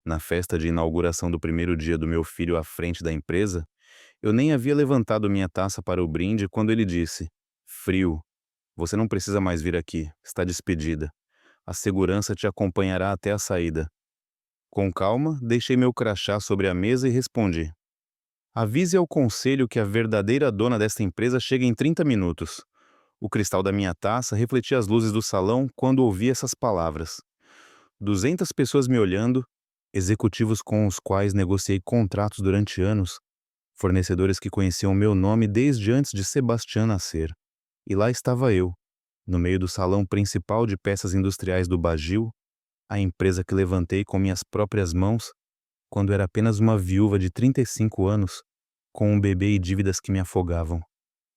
Na festa de inauguração do primeiro dia do meu filho à frente da empresa, eu nem havia levantado minha taça para o brinde quando ele disse: Frio, você não precisa mais vir aqui, está despedida. A segurança te acompanhará até a saída. Com calma, deixei meu crachá sobre a mesa e respondi: Avise ao conselho que a verdadeira dona desta empresa chega em 30 minutos. O cristal da minha taça refletia as luzes do salão quando ouvi essas palavras. 200 pessoas me olhando, executivos com os quais negociei contratos durante anos, fornecedores que conheciam meu nome desde antes de Sebastião nascer. E lá estava eu, no meio do salão principal de peças industriais do Bagil, a empresa que levantei com minhas próprias mãos quando era apenas uma viúva de 35 anos, com um bebê e dívidas que me afogavam.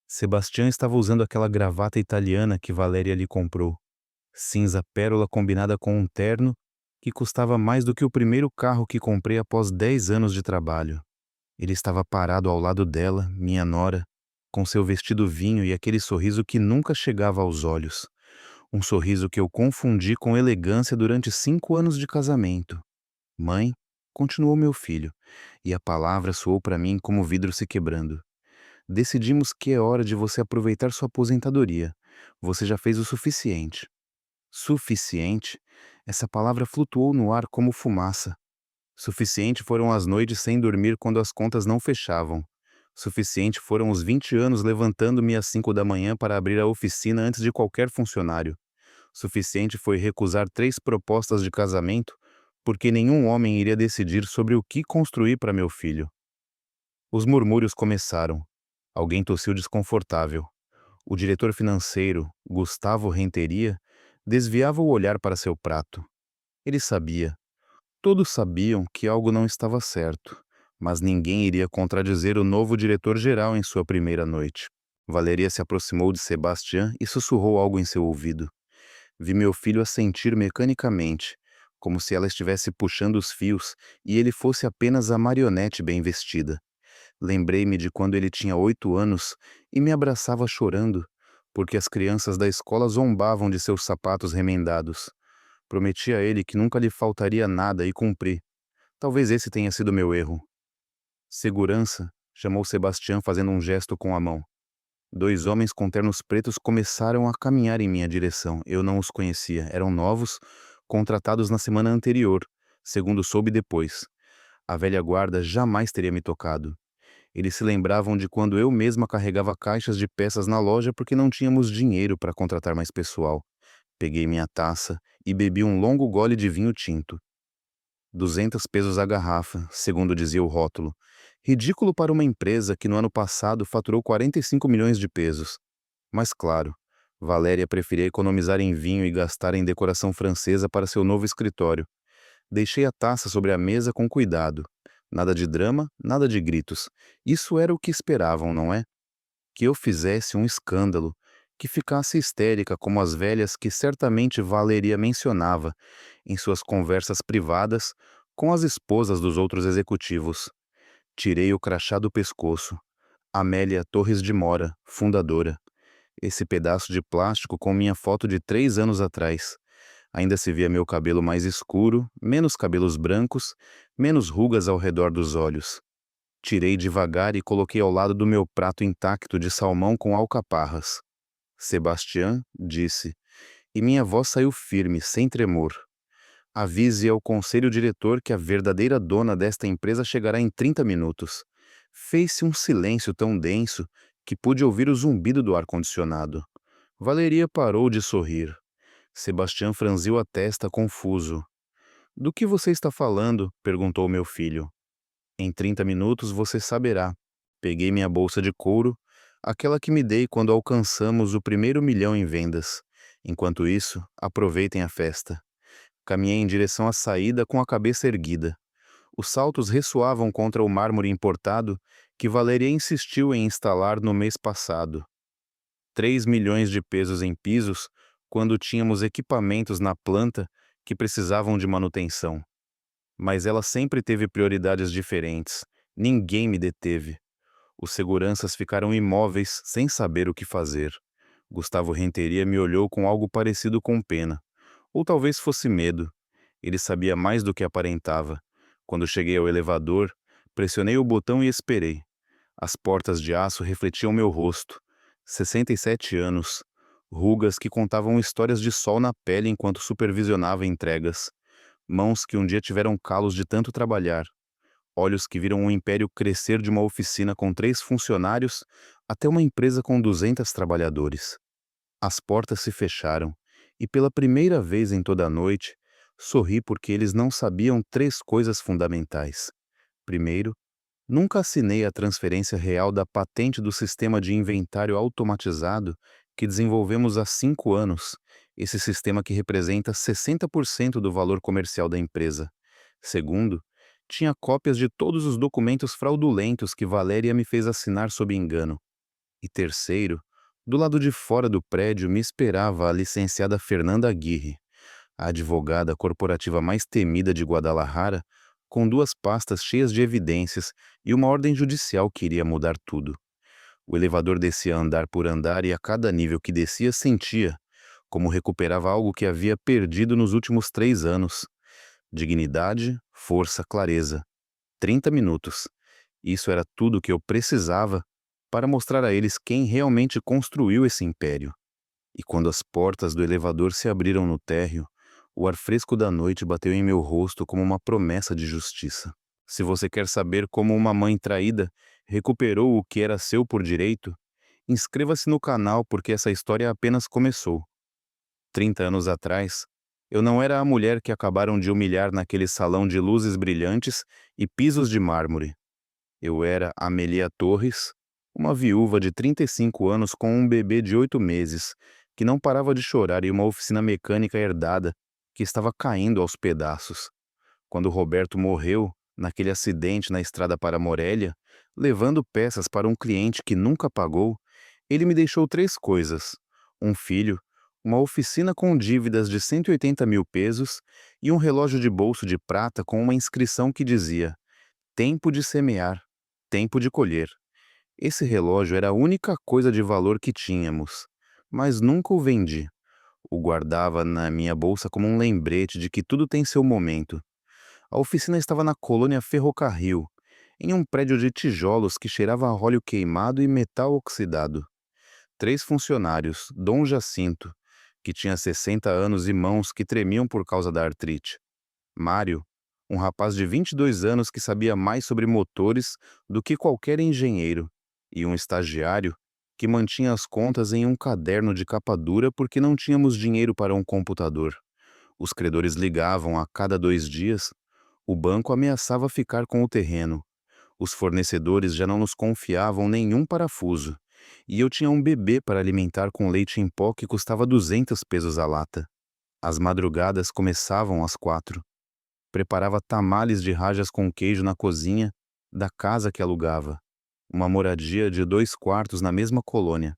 Sebastião estava usando aquela gravata italiana que Valéria lhe comprou, cinza pérola combinada com um terno que custava mais do que o primeiro carro que comprei após 10 anos de trabalho. Ele estava parado ao lado dela, minha nora, com seu vestido vinho e aquele sorriso que nunca chegava aos olhos. Um sorriso que eu confundi com elegância durante 5 anos de casamento. Mãe, continuou meu filho, e a palavra soou para mim como vidro se quebrando. Decidimos que é hora de você aproveitar sua aposentadoria. Você já fez o suficiente. Suficiente? Essa palavra flutuou no ar como fumaça. Suficiente foram as noites sem dormir quando as contas não fechavam. Suficiente foram os 20 anos levantando-me às 5 da manhã para abrir a oficina antes de qualquer funcionário. Suficiente foi recusar 3 propostas de casamento, porque nenhum homem iria decidir sobre o que construir para meu filho. Os murmúrios começaram. Alguém tossiu desconfortável. O diretor financeiro, Gustavo Renteria, desviava o olhar para seu prato. Ele sabia. Todos sabiam que algo não estava certo, mas ninguém iria contradizer o novo diretor-geral em sua primeira noite. Valeria se aproximou de Sebastião e sussurrou algo em seu ouvido. Vi meu filho assentir mecanicamente, como se ela estivesse puxando os fios e ele fosse apenas a marionete bem vestida. Lembrei-me de quando ele tinha 8 anos e me abraçava chorando, porque as crianças da escola zombavam de seus sapatos remendados. Prometi a ele que nunca lhe faltaria nada e cumpri. Talvez esse tenha sido meu erro. Segurança, chamou Sebastião fazendo um gesto com a mão. 2 homens com ternos pretos começaram a caminhar em minha direção. Eu não os conhecia, eram novos, contratados na semana anterior, segundo soube depois. A velha guarda jamais teria me tocado. Eles se lembravam de quando eu mesma carregava caixas de peças na loja porque não tínhamos dinheiro para contratar mais pessoal. Peguei minha taça e bebi um longo gole de vinho tinto. 200 pesos a garrafa, segundo dizia o rótulo. Ridículo para uma empresa que no ano passado faturou 45 milhões de pesos. Mas claro, Valéria preferia economizar em vinho e gastar em decoração francesa para seu novo escritório. Deixei a taça sobre a mesa com cuidado. Nada de drama, nada de gritos. Isso era o que esperavam, não é? Que eu fizesse um escândalo, que ficasse histérica como as velhas que certamente Valeria mencionava em suas conversas privadas com as esposas dos outros executivos. Tirei o crachá do pescoço. Amélia Torres de Mora, fundadora. Esse pedaço de plástico com minha foto de 3 anos atrás. Ainda se via meu cabelo mais escuro, menos cabelos brancos, menos rugas ao redor dos olhos. Tirei devagar e coloquei ao lado do meu prato intacto de salmão com alcaparras. Sebastião disse, e minha voz saiu firme, sem tremor. Avise ao conselho diretor que a verdadeira dona desta empresa chegará em 30 minutos. Fez-se um silêncio tão denso que pude ouvir o zumbido do ar-condicionado. Valeria parou de sorrir. Sebastião franziu a testa, confuso. Do que você está falando? Perguntou meu filho. Em 30 minutos você saberá. Peguei minha bolsa de couro, aquela que me dei quando alcançamos o primeiro milhão em vendas. Enquanto isso, aproveitem a festa. Caminhei em direção à saída com a cabeça erguida. Os saltos ressoavam contra o mármore importado que Valeria insistiu em instalar no mês passado. 3 milhões de pesos em pisos, quando tínhamos equipamentos na planta que precisavam de manutenção. Mas ela sempre teve prioridades diferentes. Ninguém me deteve. Os seguranças ficaram imóveis, sem saber o que fazer. Gustavo Renteria me olhou com algo parecido com pena. Ou talvez fosse medo. Ele sabia mais do que aparentava. Quando cheguei ao elevador, pressionei o botão e esperei. As portas de aço refletiam meu rosto. 67 anos. Rugas que contavam histórias de sol na pele enquanto supervisionava entregas. Mãos que um dia tiveram calos de tanto trabalhar. Olhos que viram um império crescer de uma oficina com 3 funcionários até uma empresa com 200 trabalhadores. As portas se fecharam, e pela primeira vez em toda a noite, sorri porque eles não sabiam 3 coisas fundamentais. Primeiro, nunca assinei a transferência real da patente do sistema de inventário automatizado que desenvolvemos há 5 anos, esse sistema que representa 60% do valor comercial da empresa. Segundo, tinha cópias de todos os documentos fraudulentos que Valéria me fez assinar sob engano. E terceiro, do lado de fora do prédio me esperava a licenciada Fernanda Aguirre, a advogada corporativa mais temida de Guadalajara, com 2 pastas cheias de evidências e uma ordem judicial que iria mudar tudo. O elevador descia andar por andar e a cada nível que descia sentia como recuperava algo que havia perdido nos últimos 3 anos. Dignidade, força, clareza. 30 minutos. Isso era tudo o que eu precisava para mostrar a eles quem realmente construiu esse império. E quando as portas do elevador se abriram no térreo, o ar fresco da noite bateu em meu rosto como uma promessa de justiça. Se você quer saber como uma mãe traída recuperou o que era seu por direito, inscreva-se no canal porque essa história apenas começou. 30 anos atrás, eu não era a mulher que acabaram de humilhar naquele salão de luzes brilhantes e pisos de mármore. Eu era Amelia Torres, uma viúva de 35 anos com um bebê de 8 meses, que não parava de chorar e uma oficina mecânica herdada que estava caindo aos pedaços. Quando Roberto morreu, naquele acidente na estrada para Morelia, levando peças para um cliente que nunca pagou, ele me deixou 3 coisas: um filho, uma oficina com dívidas de 180 mil pesos e um relógio de bolso de prata com uma inscrição que dizia: tempo de semear, tempo de colher. Esse relógio era a única coisa de valor que tínhamos, mas nunca o vendi. O guardava na minha bolsa como um lembrete de que tudo tem seu momento. A oficina estava na colônia Ferrocarril, em um prédio de tijolos que cheirava a óleo queimado e metal oxidado. 3 funcionários, Dom Jacinto, que tinha 60 anos e mãos que tremiam por causa da artrite. Mário, um rapaz de 22 anos que sabia mais sobre motores do que qualquer engenheiro, e um estagiário que mantinha as contas em um caderno de capa dura porque não tínhamos dinheiro para um computador. Os credores ligavam a cada 2 dias, o banco ameaçava ficar com o terreno. Os fornecedores já não nos confiavam nenhum parafuso, e eu tinha um bebê para alimentar com leite em pó que custava 200 pesos a lata. As madrugadas começavam às 4. Preparava tamales de rajas com queijo na cozinha da casa que alugava, uma moradia de 2 quartos na mesma colônia.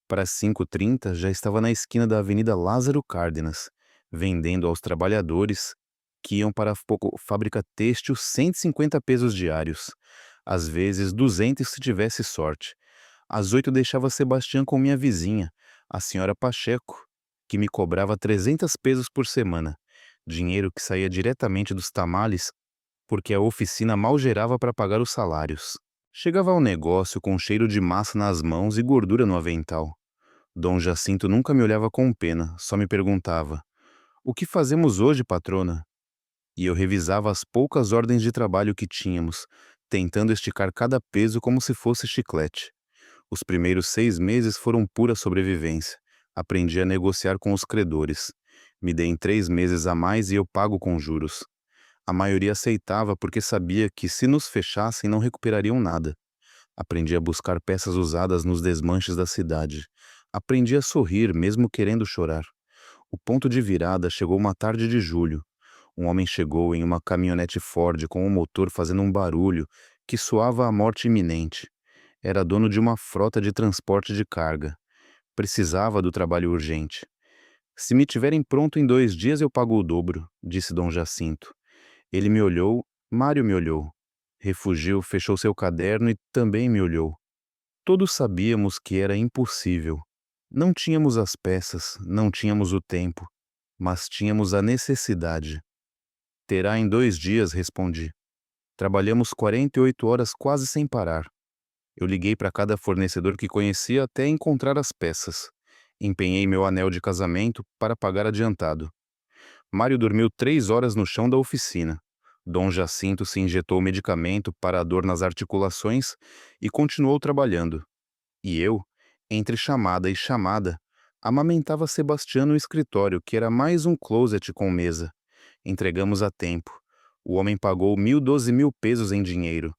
Para as 5h30 já estava na esquina da Avenida Lázaro Cárdenas, vendendo aos trabalhadores que iam para a fábrica têxtil 150 pesos diários, às vezes 200 se tivesse sorte. Às 8 deixava Sebastião com minha vizinha, a senhora Pacheco, que me cobrava 300 pesos por semana, dinheiro que saía diretamente dos tamales, porque a oficina mal gerava para pagar os salários. Chegava ao negócio com cheiro de massa nas mãos e gordura no avental. Dom Jacinto nunca me olhava com pena, só me perguntava: "O que fazemos hoje, patrona?" E eu revisava as poucas ordens de trabalho que tínhamos, tentando esticar cada peso como se fosse chiclete. Os primeiros 6 meses foram pura sobrevivência. Aprendi a negociar com os credores. Me deem 3 meses a mais e eu pago com juros. A maioria aceitava porque sabia que se nos fechassem não recuperariam nada. Aprendi a buscar peças usadas nos desmanches da cidade. Aprendi a sorrir mesmo querendo chorar. O ponto de virada chegou uma tarde de julho. Um homem chegou em uma caminhonete Ford com o motor fazendo um barulho que soava a morte iminente. Era dono de uma frota de transporte de carga. Precisava do trabalho urgente. "Se me tiverem pronto em 2 dias eu pago o dobro", disse Dom Jacinto. Ele me olhou, Mário me olhou. Refugiu, fechou seu caderno e também me olhou. Todos sabíamos que era impossível. Não tínhamos as peças, não tínhamos o tempo, mas tínhamos a necessidade. "Terá em 2 dias", respondi. Trabalhamos 48 horas quase sem parar. Eu liguei para cada fornecedor que conhecia até encontrar as peças. Empenhei meu anel de casamento para pagar adiantado. Mário dormiu 3 horas no chão da oficina. Dom Jacinto se injetou medicamento para a dor nas articulações e continuou trabalhando. E eu, entre chamada e chamada, amamentava Sebastião no escritório, que era mais um closet com mesa. Entregamos a tempo. O homem pagou 1.012.000 pesos em dinheiro.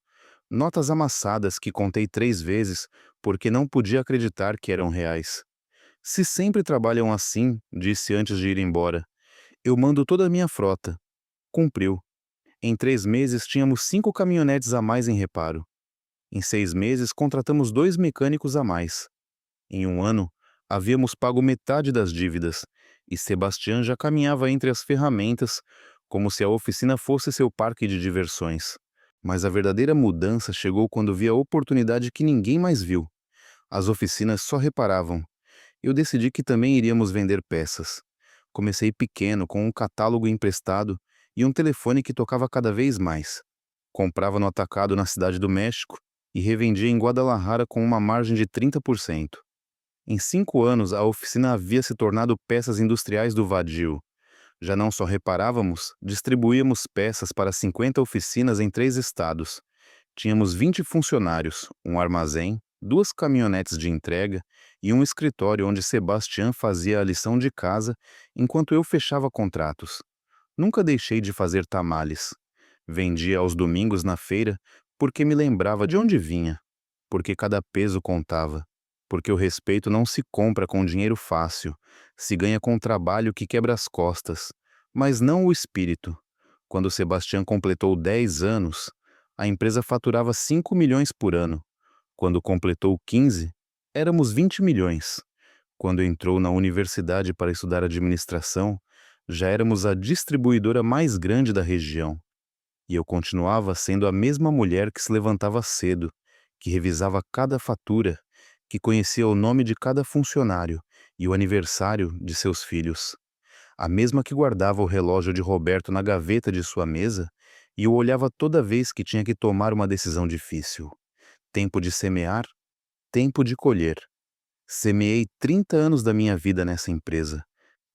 Notas amassadas que contei 3 vezes, porque não podia acreditar que eram reais. Se sempre trabalham assim, disse antes de ir embora. Eu mando toda a minha frota. Cumpriu. Em 3 meses tínhamos 5 caminhonetes a mais em reparo. Em 6 meses contratamos 2 mecânicos a mais. Em um ano, havíamos pago metade das dívidas, e Sebastião já caminhava entre as ferramentas, como se a oficina fosse seu parque de diversões. Mas a verdadeira mudança chegou quando vi a oportunidade que ninguém mais viu. As oficinas só reparavam. Eu decidi que também iríamos vender peças. Comecei pequeno, com um catálogo emprestado e um telefone que tocava cada vez mais. Comprava no atacado na Cidade do México e revendia em Guadalajara com uma margem de 30%. Em 5 anos, a oficina havia se tornado peças industriais do vadio. Já não só reparávamos, distribuíamos peças para 50 oficinas em 3 estados. Tínhamos 20 funcionários, um armazém, 2 caminhonetes de entrega e um escritório onde Sebastião fazia a lição de casa enquanto eu fechava contratos. Nunca deixei de fazer tamales. Vendia aos domingos na feira porque me lembrava de onde vinha, porque cada peso contava, porque o respeito não se compra com dinheiro fácil, se ganha com trabalho que quebra as costas, mas não o espírito. Quando Sebastião completou 10 anos, a empresa faturava 5 milhões por ano. Quando completou 15, éramos 20 milhões. Quando entrou na universidade para estudar administração, já éramos a distribuidora mais grande da região. E eu continuava sendo a mesma mulher que se levantava cedo, que revisava cada fatura, que conhecia o nome de cada funcionário e o aniversário de seus filhos. A mesma que guardava o relógio de Roberto na gaveta de sua mesa e o olhava toda vez que tinha que tomar uma decisão difícil. Tempo de semear, tempo de colher. Semeei 30 anos da minha vida nessa empresa.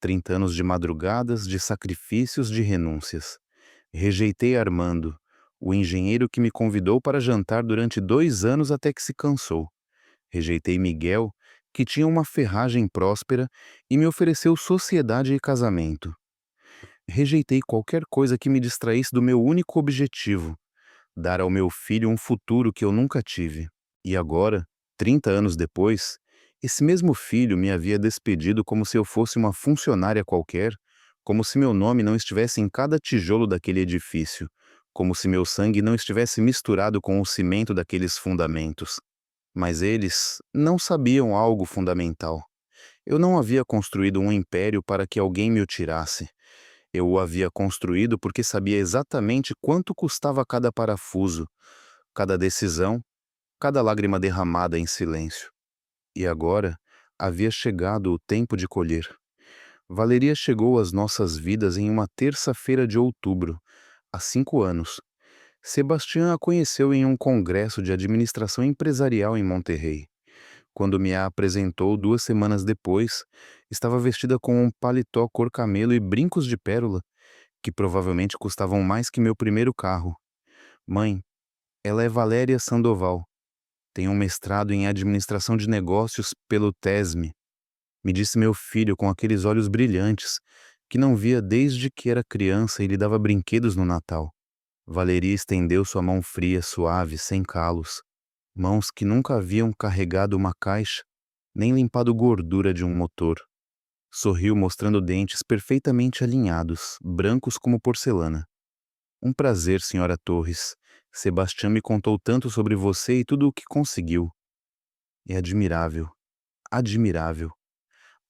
30 anos de madrugadas, de sacrifícios, de renúncias. Rejeitei Armando, o engenheiro que me convidou para jantar durante 2 anos até que se cansou. Rejeitei Miguel, que tinha uma ferragem próspera e me ofereceu sociedade e casamento. Rejeitei qualquer coisa que me distraísse do meu único objetivo, dar ao meu filho um futuro que eu nunca tive. E agora, 30 anos depois, esse mesmo filho me havia despedido como se eu fosse uma funcionária qualquer, como se meu nome não estivesse em cada tijolo daquele edifício, como se meu sangue não estivesse misturado com o cimento daqueles fundamentos. Mas eles não sabiam algo fundamental. Eu não havia construído um império para que alguém me o tirasse. Eu o havia construído porque sabia exatamente quanto custava cada parafuso, cada decisão, cada lágrima derramada em silêncio. E agora havia chegado o tempo de colher. Valeria chegou às nossas vidas em uma terça-feira de outubro, há 5 anos. Sebastião a conheceu em um congresso de administração empresarial em Monterrey. Quando me a apresentou 2 semanas depois, estava vestida com um paletó cor camelo e brincos de pérola, que provavelmente custavam mais que meu primeiro carro. Mãe, ela é Valéria Sandoval. Tem um mestrado em administração de negócios pelo TESM. Me disse meu filho com aqueles olhos brilhantes, que não via desde que era criança e lhe dava brinquedos no Natal. Valeria estendeu sua mão fria, suave, sem calos. Mãos que nunca haviam carregado uma caixa, nem limpado gordura de um motor. Sorriu mostrando dentes perfeitamente alinhados, brancos como porcelana. Um prazer, senhora Torres. Sebastião me contou tanto sobre você e tudo o que conseguiu. É admirável. Admirável.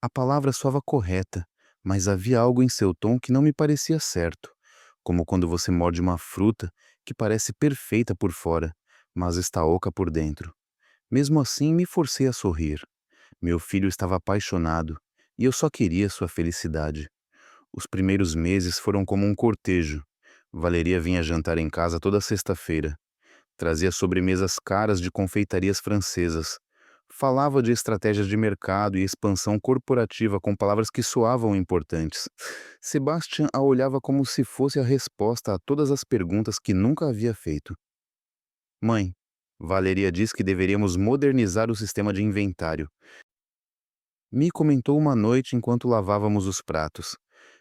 A palavra soava correta, mas havia algo em seu tom que não me parecia certo, como quando você morde uma fruta que parece perfeita por fora, mas está oca por dentro. Mesmo assim, me forcei a sorrir. Meu filho estava apaixonado, e eu só queria sua felicidade. Os primeiros meses foram como um cortejo. Valeria vinha jantar em casa toda sexta-feira. Trazia sobremesas caras de confeitarias francesas. Falava de estratégias de mercado e expansão corporativa com palavras que soavam importantes. Sebastian a olhava como se fosse a resposta a todas as perguntas que nunca havia feito. Mãe, Valeria diz que deveríamos modernizar o sistema de inventário. Me comentou uma noite enquanto lavávamos os pratos,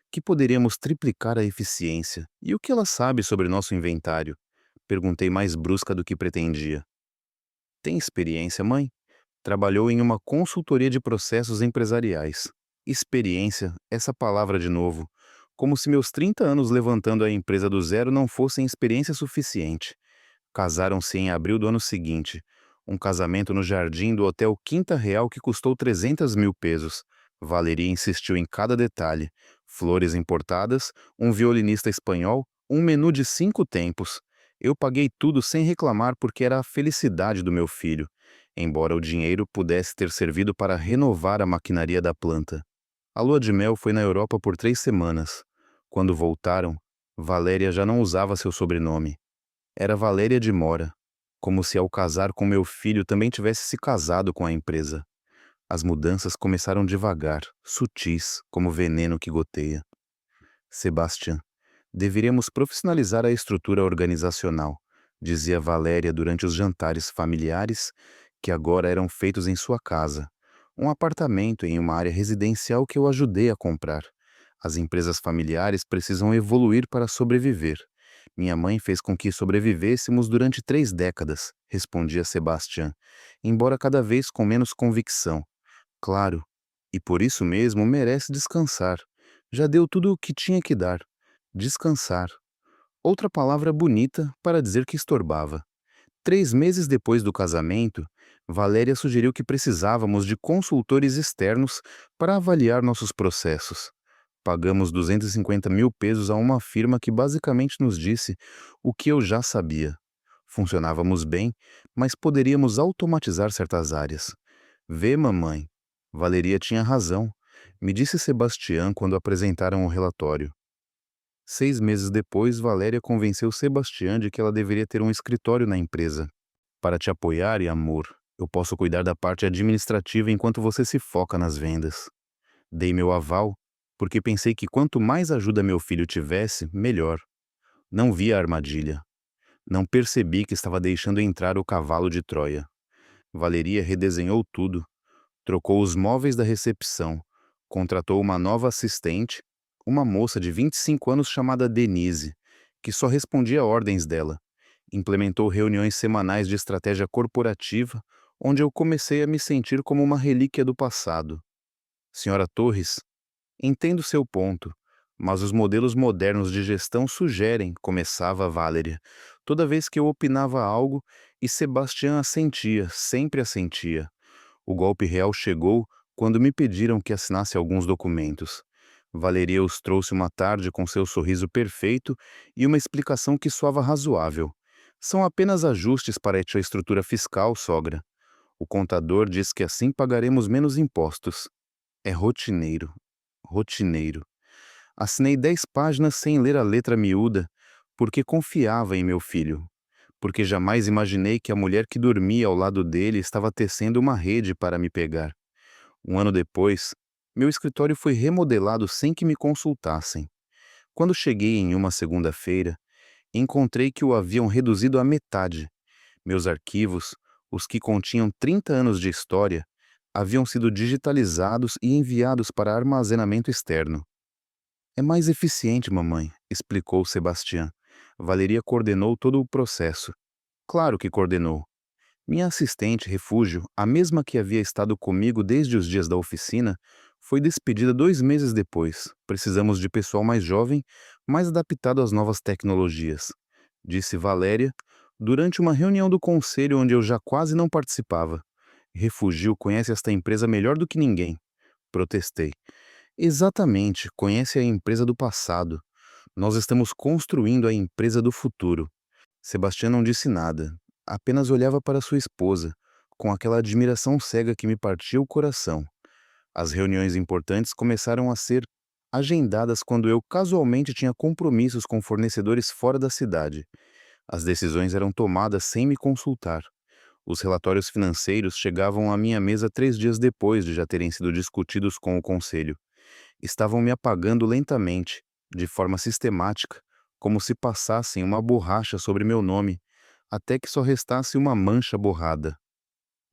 que poderíamos triplicar a eficiência. E o que ela sabe sobre nosso inventário? Perguntei mais brusca do que pretendia. Tem experiência, mãe? Trabalhou em uma consultoria de processos empresariais. Experiência, essa palavra de novo. Como se meus 30 anos levantando a empresa do zero não fossem experiência suficiente. Casaram-se em abril do ano seguinte. Um casamento no jardim do Hotel Quinta Real que custou 300 mil pesos. Valeria insistiu em cada detalhe. Flores importadas, um violinista espanhol, um menu de 5 tempos. Eu paguei tudo sem reclamar porque era a felicidade do meu filho, embora o dinheiro pudesse ter servido para renovar a maquinaria da planta. A lua de mel foi na Europa por 3 semanas. Quando voltaram, Valéria já não usava seu sobrenome. Era Valéria de Mora, como se ao casar com meu filho também tivesse se casado com a empresa. As mudanças começaram devagar, sutis, como veneno que goteia. Sebastian, deveríamos profissionalizar a estrutura organizacional, dizia Valéria durante os jantares familiares que agora eram feitos em sua casa. Um apartamento em uma área residencial que eu ajudei a comprar. As empresas familiares precisam evoluir para sobreviver. Minha mãe fez com que sobrevivêssemos durante 3 décadas, respondia Sebastian, embora cada vez com menos convicção. Claro, e por isso mesmo merece descansar. Já deu tudo o que tinha que dar. Descansar. Outra palavra bonita para dizer que estorbava. 3 meses depois do casamento, Valéria sugeriu que precisávamos de consultores externos para avaliar nossos processos. Pagamos 250 mil pesos a uma firma que basicamente nos disse o que eu já sabia. Funcionávamos bem, mas poderíamos automatizar certas áreas. Vê, mamãe. Valeria tinha razão, me disse Sebastião quando apresentaram o relatório. 6 meses depois, Valéria convenceu Sebastião de que ela deveria ter um escritório na empresa. Para te apoiar e amor, eu posso cuidar da parte administrativa enquanto você se foca nas vendas. Dei meu aval, porque pensei que quanto mais ajuda meu filho tivesse, melhor. Não vi a armadilha. Não percebi que estava deixando entrar o cavalo de Troia. Valeria redesenhou tudo. Trocou os móveis da recepção, contratou uma nova assistente, uma moça de 25 anos chamada Denise, que só respondia ordens dela. Implementou reuniões semanais de estratégia corporativa, onde eu comecei a me sentir como uma relíquia do passado. Senhora Torres, entendo seu ponto, mas os modelos modernos de gestão sugerem, começava Valeria, toda vez que eu opinava algo e Sebastião assentia, sempre assentia. O golpe real chegou quando me pediram que assinasse alguns documentos. Valeria os trouxe uma tarde com seu sorriso perfeito e uma explicação que soava razoável. São apenas ajustes para a estrutura fiscal, sogra. O contador diz que assim pagaremos menos impostos. É rotineiro. Rotineiro. Assinei 10 páginas sem ler a letra miúda, porque confiava em meu filho. Porque jamais imaginei que a mulher que dormia ao lado dele estava tecendo uma rede para me pegar. Um ano depois, meu escritório foi remodelado sem que me consultassem. Quando cheguei em uma segunda-feira, encontrei que o haviam reduzido à metade. Meus arquivos, os que continham 30 anos de história, haviam sido digitalizados e enviados para armazenamento externo. É mais eficiente, mamãe, explicou Sebastião. Valeria coordenou todo o processo. Claro que coordenou. Minha assistente refúgio, a mesma que havia estado comigo desde os dias da oficina, foi despedida 2 meses depois. Precisamos de pessoal mais jovem, mais adaptado às novas tecnologias, disse Valéria, durante uma reunião do conselho onde eu já quase não participava. Refúgio conhece esta empresa melhor do que ninguém. Protestei. Exatamente, conhece a empresa do passado. Nós estamos construindo a empresa do futuro. Sebastião não disse nada, apenas olhava para sua esposa, com aquela admiração cega que me partia o coração. As reuniões importantes começaram a ser agendadas quando eu casualmente tinha compromissos com fornecedores fora da cidade. As decisões eram tomadas sem me consultar. Os relatórios financeiros chegavam à minha mesa 3 dias depois de já terem sido discutidos com o conselho. Estavam me apagando lentamente, de forma sistemática, como se passassem uma borracha sobre meu nome, até que só restasse uma mancha borrada.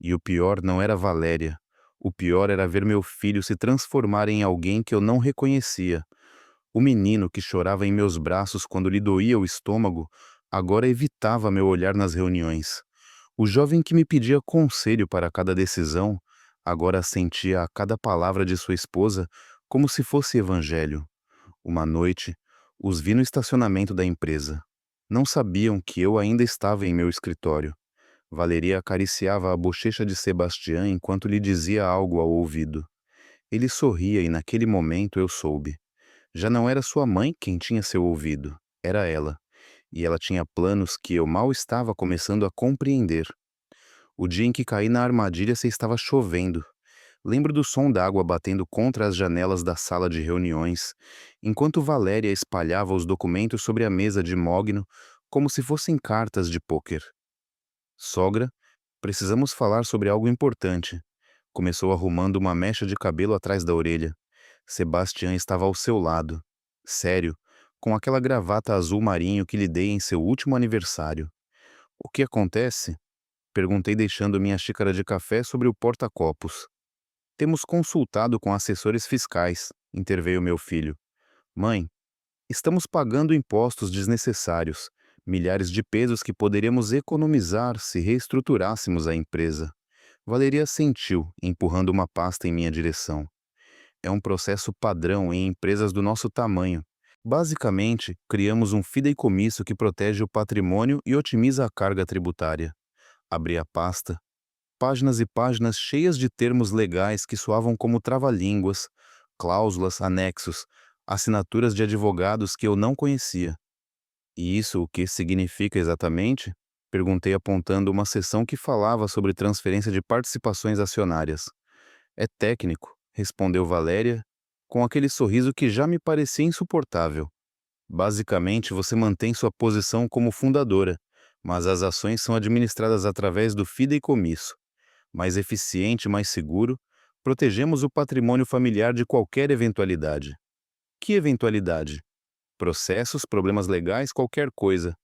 E o pior não era Valéria. O pior era ver meu filho se transformar em alguém que eu não reconhecia. O menino que chorava em meus braços quando lhe doía o estômago, agora evitava meu olhar nas reuniões. O jovem que me pedia conselho para cada decisão, agora sentia a cada palavra de sua esposa como se fosse evangelho. Uma noite, os vi no estacionamento da empresa. Não sabiam que eu ainda estava em meu escritório. Valeria acariciava a bochecha de Sebastião enquanto lhe dizia algo ao ouvido. Ele sorria e naquele momento eu soube. Já não era sua mãe quem tinha seu ouvido, era ela. E ela tinha planos que eu mal estava começando a compreender. O dia em que caí na armadilha se estava chovendo. Lembro do som da água batendo contra as janelas da sala de reuniões, enquanto Valéria espalhava os documentos sobre a mesa de mogno como se fossem cartas de pôquer. Sogra, precisamos falar sobre algo importante. Começou arrumando uma mecha de cabelo atrás da orelha. Sebastião estava ao seu lado. Sério, com aquela gravata azul marinho que lhe dei em seu último aniversário. O que acontece? Perguntei deixando minha xícara de café sobre o porta-copos. Temos consultado com assessores fiscais, interveio meu filho. Mãe, estamos pagando impostos desnecessários, milhares de pesos que poderíamos economizar se reestruturássemos a empresa. Valeria assentiu, empurrando uma pasta em minha direção. É um processo padrão em empresas do nosso tamanho. Basicamente, criamos um fideicomisso que protege o patrimônio e otimiza a carga tributária. Abri a pasta. Páginas e páginas cheias de termos legais que soavam como trava-línguas, cláusulas, anexos, assinaturas de advogados que eu não conhecia. E isso o que significa exatamente? Perguntei apontando uma seção que falava sobre transferência de participações acionárias. É técnico, respondeu Valéria, com aquele sorriso que já me parecia insuportável. Basicamente, você mantém sua posição como fundadora, mas as ações são administradas através do fideicomisso. Mais eficiente e mais seguro, protegemos o patrimônio familiar de qualquer eventualidade. Que eventualidade? Processos, problemas legais, qualquer coisa.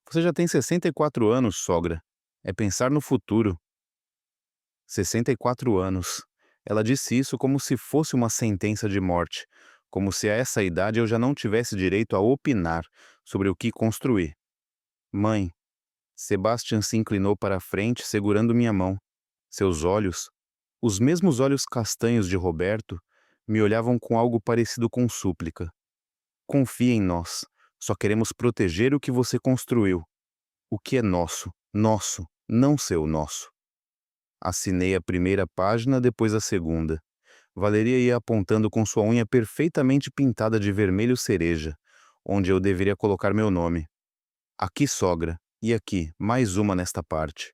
Você já tem 64 anos, sogra. É pensar no futuro. 64 anos. Ela disse isso como se fosse uma sentença de morte, como se a essa idade eu já não tivesse direito a opinar sobre o que construir. Mãe, Sebastian se inclinou para a frente segurando minha mão. Seus olhos, os mesmos olhos castanhos de Roberto, me olhavam com algo parecido com súplica. Confie em nós. Só queremos proteger o que você construiu. O que é nosso, nosso, não seu nosso. Assinei a primeira página, depois a segunda. Valeria ia apontando com sua unha perfeitamente pintada de vermelho cereja, onde eu deveria colocar meu nome. Aqui, sogra, e aqui, mais uma nesta parte.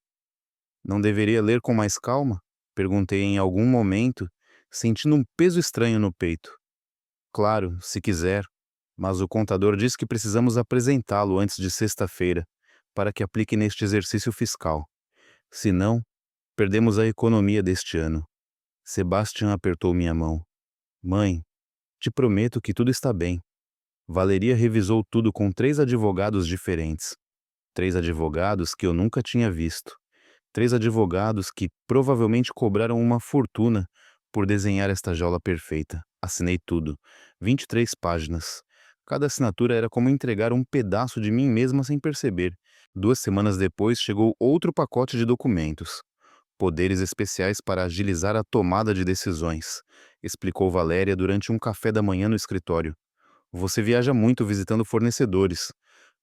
Não deveria ler com mais calma? Perguntei em algum momento, sentindo um peso estranho no peito. Claro, se quiser, mas o contador disse que precisamos apresentá-lo antes de sexta-feira, para que aplique neste exercício fiscal. Se não, perdemos a economia deste ano. Sebastian apertou minha mão. Mãe, te prometo que tudo está bem. Valeria revisou tudo com 3 advogados diferentes. 3 advogados que eu nunca tinha visto. 3 advogados que provavelmente cobraram uma fortuna por desenhar esta jaula perfeita. Assinei tudo. 23 páginas. Cada assinatura era como entregar um pedaço de mim mesma sem perceber. 2 semanas depois chegou outro pacote de documentos. Poderes especiais para agilizar a tomada de decisões, explicou Valéria durante um café da manhã no escritório. Você viaja muito visitando fornecedores.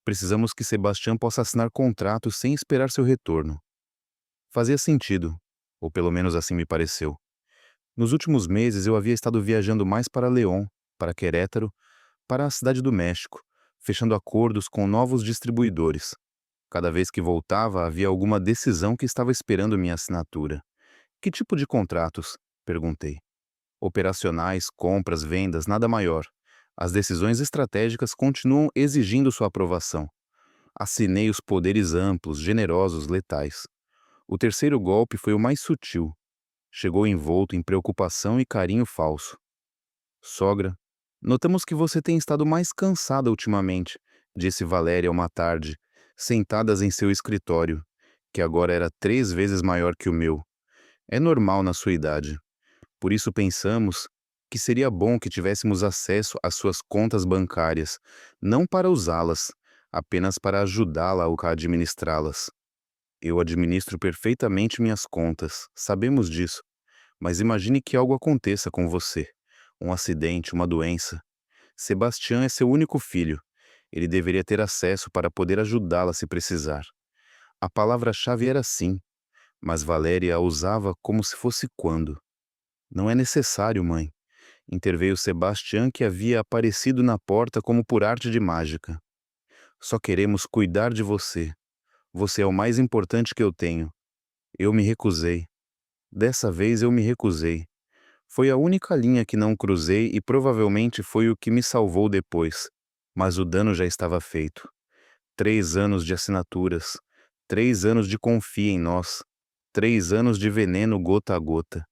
Precisamos que Sebastião possa assinar contratos sem esperar seu retorno. Fazia sentido, ou pelo menos assim me pareceu. Nos últimos meses eu havia estado viajando mais para León, para Querétaro, para a cidade do México, fechando acordos com novos distribuidores. Cada vez que voltava, havia alguma decisão que estava esperando minha assinatura. Que tipo de contratos? Perguntei. Operacionais, compras, vendas, nada maior. As decisões estratégicas continuam exigindo sua aprovação. Assinei os poderes amplos, generosos, letais. O terceiro golpe foi o mais sutil. Chegou envolto em preocupação e carinho falso. Sogra, notamos que você tem estado mais cansada ultimamente, disse Valéria uma tarde, sentadas em seu escritório, que agora era 3 vezes maior que o meu. É normal na sua idade. Por isso pensamos que seria bom que tivéssemos acesso às suas contas bancárias, não para usá-las, apenas para ajudá-la a administrá-las. Eu administro perfeitamente minhas contas, sabemos disso, mas imagine que algo aconteça com você. Um acidente, uma doença. Sebastião é seu único filho. Ele deveria ter acesso para poder ajudá-la se precisar. A palavra-chave era sim, mas Valéria a usava como se fosse quando. Não é necessário, mãe. Interveio Sebastião, que havia aparecido na porta como por arte de mágica. Só queremos cuidar de você. Você é o mais importante que eu tenho. Eu me recusei. Dessa vez eu me recusei. Foi a única linha que não cruzei e provavelmente foi o que me salvou depois. Mas o dano já estava feito. 3 anos de assinaturas. 3 anos de confia em nós. 3 anos de veneno gota a gota.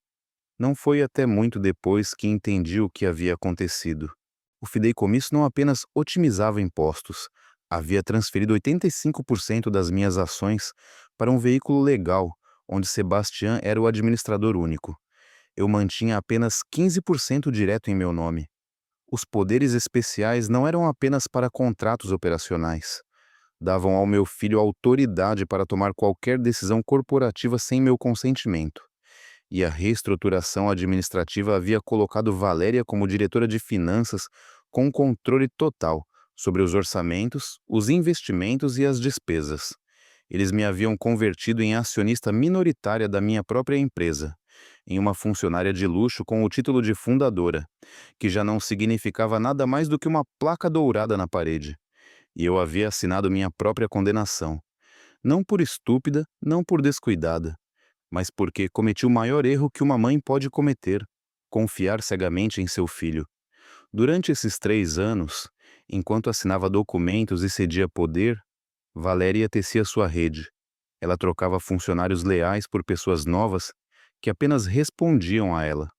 Não foi até muito depois que entendi o que havia acontecido. O fideicomisso não apenas otimizava impostos, havia transferido 85% das minhas ações para um veículo legal, onde Sebastião era o administrador único. Eu mantinha apenas 15% direto em meu nome. Os poderes especiais não eram apenas para contratos operacionais. Davam ao meu filho autoridade para tomar qualquer decisão corporativa sem meu consentimento. E a reestruturação administrativa havia colocado Valéria como diretora de finanças com controle total sobre os orçamentos, os investimentos e as despesas. Eles me haviam convertido em acionista minoritária da minha própria empresa, em uma funcionária de luxo com o título de fundadora, que já não significava nada mais do que uma placa dourada na parede. E eu havia assinado minha própria condenação. Não por estúpida, não por descuidada, mas porque cometi o maior erro que uma mãe pode cometer: confiar cegamente em seu filho. Durante esses 3 anos, enquanto assinava documentos e cedia poder, Valéria tecia sua rede. Ela trocava funcionários leais por pessoas novas que apenas respondiam a ela.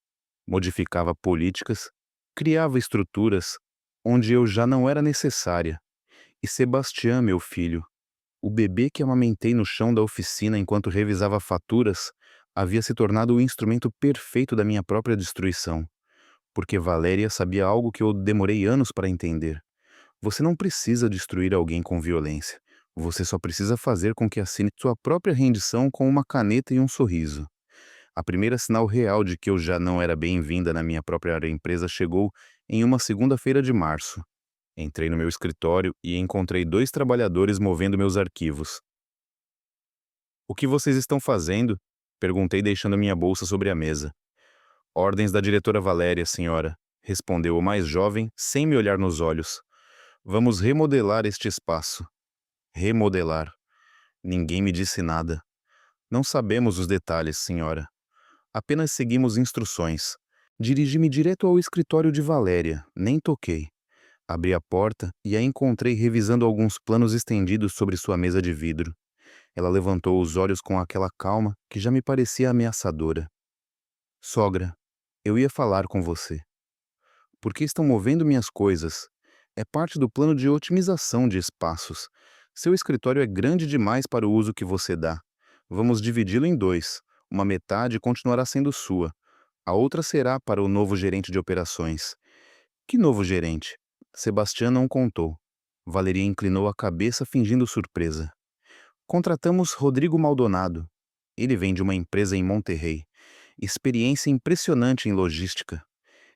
Modificava políticas, criava estruturas onde eu já não era necessária. E Sebastião, meu filho, o bebê que amamentei no chão da oficina enquanto revisava faturas, havia se tornado o instrumento perfeito da minha própria destruição. Porque Valéria sabia algo que eu demorei anos para entender. Você não precisa destruir alguém com violência. Você só precisa fazer com que assine sua própria rendição com uma caneta e um sorriso. A primeira sinal real de que eu já não era bem-vinda na minha própria empresa chegou em uma segunda-feira de março. Entrei no meu escritório e encontrei 2 trabalhadores movendo meus arquivos. "O que vocês estão fazendo?" perguntei, deixando minha bolsa sobre a mesa. "Ordens da diretora Valéria, senhora", respondeu o mais jovem, sem me olhar nos olhos. "Vamos remodelar este espaço." Remodelar. Ninguém me disse nada. "Não sabemos os detalhes, senhora. Apenas seguimos instruções." Dirigi-me direto ao escritório de Valéria, nem toquei. Abri a porta e a encontrei revisando alguns planos estendidos sobre sua mesa de vidro. Ela levantou os olhos com aquela calma que já me parecia ameaçadora. "Sogra, eu ia falar com você. Por que estão movendo minhas coisas? É parte do plano de otimização de espaços. Seu escritório é grande demais para o uso que você dá. Vamos dividi-lo em dois. Uma metade continuará sendo sua. A outra será para o novo gerente de operações." "Que novo gerente?" Sebastião não contou. Valeria inclinou a cabeça fingindo surpresa. "Contratamos Rodrigo Maldonado. Ele vem de uma empresa em Monterrey. Experiência impressionante em logística.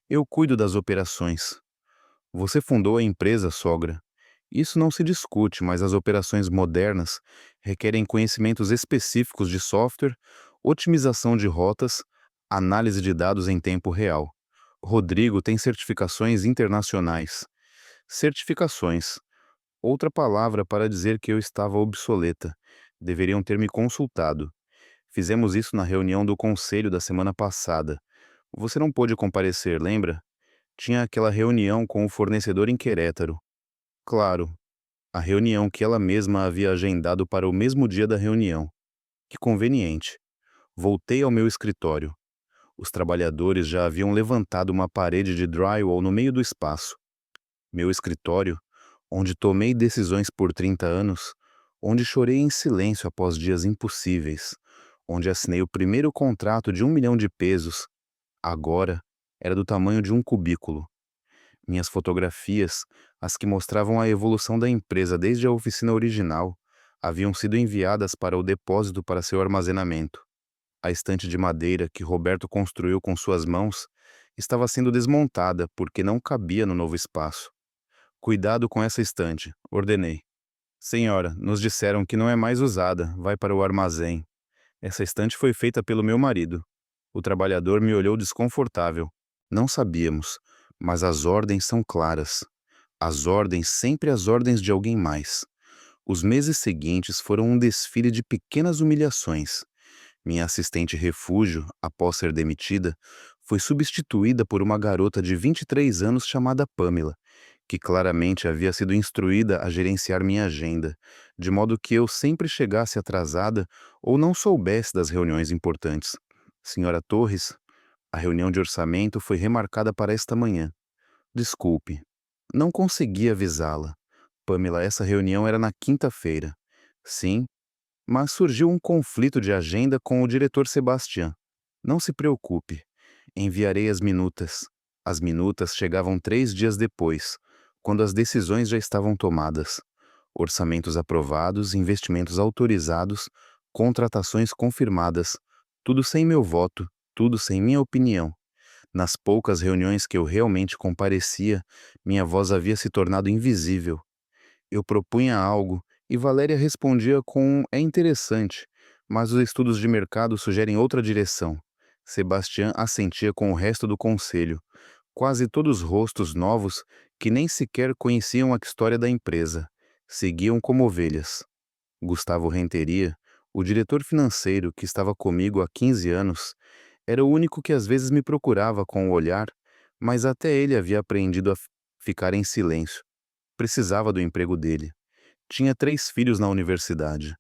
Eu cuido das operações." "Você fundou a empresa, sogra. Isso não se discute, mas as operações modernas requerem conhecimentos específicos de software, otimização de rotas, análise de dados em tempo real. Rodrigo tem certificações internacionais." Certificações. Outra palavra para dizer que eu estava obsoleta. Deveriam ter me consultado. Fizemos isso na reunião do conselho da semana passada. Você não pôde comparecer, lembra? Tinha aquela reunião com o fornecedor em Querétaro. Claro, a reunião que ela mesma havia agendado para o mesmo dia da reunião. Que conveniente. Voltei ao meu escritório. Os trabalhadores já haviam levantado uma parede de drywall no meio do espaço. Meu escritório, onde tomei decisões por 30 anos, onde chorei em silêncio após dias impossíveis, onde assinei o primeiro contrato de 1 milhão de pesos, agora era do tamanho de um cubículo. Minhas fotografias, as que mostravam a evolução da empresa desde a oficina original, haviam sido enviadas para o depósito para seu armazenamento. A estante de madeira que Roberto construiu com suas mãos estava sendo desmontada porque não cabia no novo espaço. Cuidado com essa estante, ordenei. Senhora, nos disseram que não é mais usada, vai para o armazém. Essa estante foi feita pelo meu marido. O trabalhador me olhou desconfortável. Não sabíamos, mas as ordens são claras. As ordens, sempre as ordens de alguém mais. Os meses seguintes foram um desfile de pequenas humilhações. Minha assistente refúgio, após ser demitida, foi substituída por uma garota de 23 anos chamada Pamela, que claramente havia sido instruída a gerenciar minha agenda, de modo que eu sempre chegasse atrasada ou não soubesse das reuniões importantes. Senhora Torres, a reunião de orçamento foi remarcada para esta manhã. Desculpe, não consegui avisá-la. Pamela, essa reunião era na quinta-feira. Sim, mas surgiu um conflito de agenda com o diretor Sebastião. Não se preocupe, enviarei as minutas. As minutas chegavam 3 dias depois, quando as decisões já estavam tomadas. Orçamentos aprovados, investimentos autorizados, contratações confirmadas, tudo sem meu voto, tudo sem minha opinião. Nas poucas reuniões que eu realmente comparecia, minha voz havia se tornado invisível. Eu propunha algo e Valéria respondia com é interessante, mas os estudos de mercado sugerem outra direção. Sebastião assentia com o resto do conselho, quase todos rostos novos que nem sequer conheciam a história da empresa. Seguiam como ovelhas. Gustavo Renteria, o diretor financeiro que estava comigo há 15 anos, era o único que às vezes me procurava com o olhar, mas até ele havia aprendido a ficar em silêncio. Precisava do emprego dele. Tinha 3 filhos na universidade.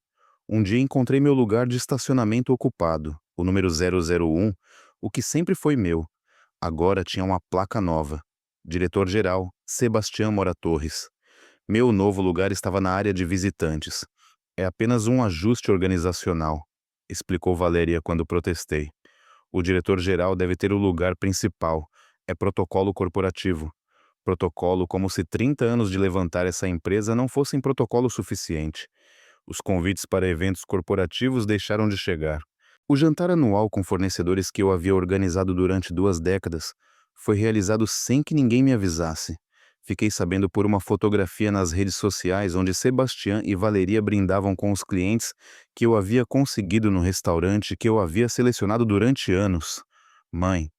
Um dia encontrei meu lugar de estacionamento ocupado, o número 001, o que sempre foi meu. Agora tinha uma placa nova. Diretor-geral, Sebastião Mora Torres. Meu novo lugar estava na área de visitantes. É apenas um ajuste organizacional, explicou Valéria quando protestei. O diretor-geral deve ter o lugar principal. É protocolo corporativo. Protocolo como se 30 anos de levantar essa empresa não fossem protocolo suficiente. Os convites para eventos corporativos deixaram de chegar. O jantar anual com fornecedores que eu havia organizado durante 2 décadas foi realizado sem que ninguém me avisasse. Fiquei sabendo por uma fotografia nas redes sociais onde Sebastião e Valeria brindavam com os clientes que eu havia conseguido no restaurante que eu havia selecionado durante anos. Mãe,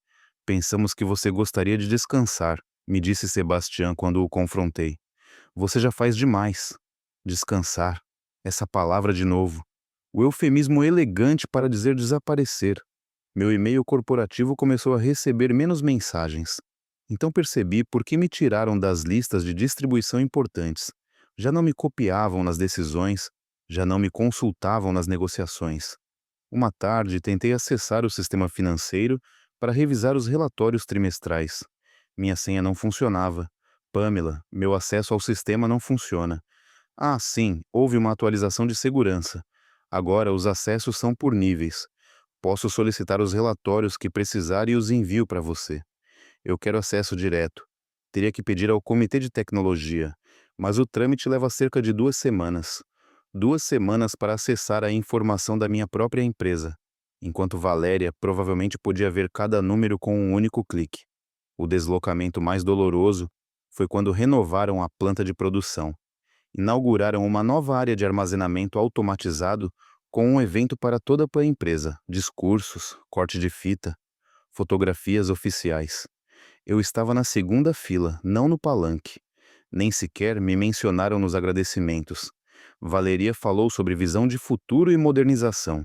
pensamos que você gostaria de descansar, me disse Sebastião quando o confrontei. Você já faz demais. Descansar. Essa palavra de novo. O eufemismo elegante para dizer desaparecer. Meu e-mail corporativo começou a receber menos mensagens. Então percebi por que me tiraram das listas de distribuição importantes. Já não me copiavam nas decisões, já não me consultavam nas negociações. Uma tarde tentei acessar o sistema financeiro para revisar os relatórios trimestrais. Minha senha não funcionava. Pamela, meu acesso ao sistema não funciona. Ah, sim, houve uma atualização de segurança. Agora os acessos são por níveis. Posso solicitar os relatórios que precisar e os envio para você. Eu quero acesso direto. Teria que pedir ao Comitê de Tecnologia, mas o trâmite leva cerca de 2 semanas. 2 semanas para acessar a informação da minha própria empresa, enquanto Valéria provavelmente podia ver cada número com um único clique. O deslocamento mais doloroso foi quando renovaram a planta de produção. Inauguraram uma nova área de armazenamento automatizado com um evento para toda a empresa, discursos, corte de fita, fotografias oficiais. Eu estava na segunda fila, não no palanque. Nem sequer me mencionaram nos agradecimentos. Valeria falou sobre visão de futuro e modernização.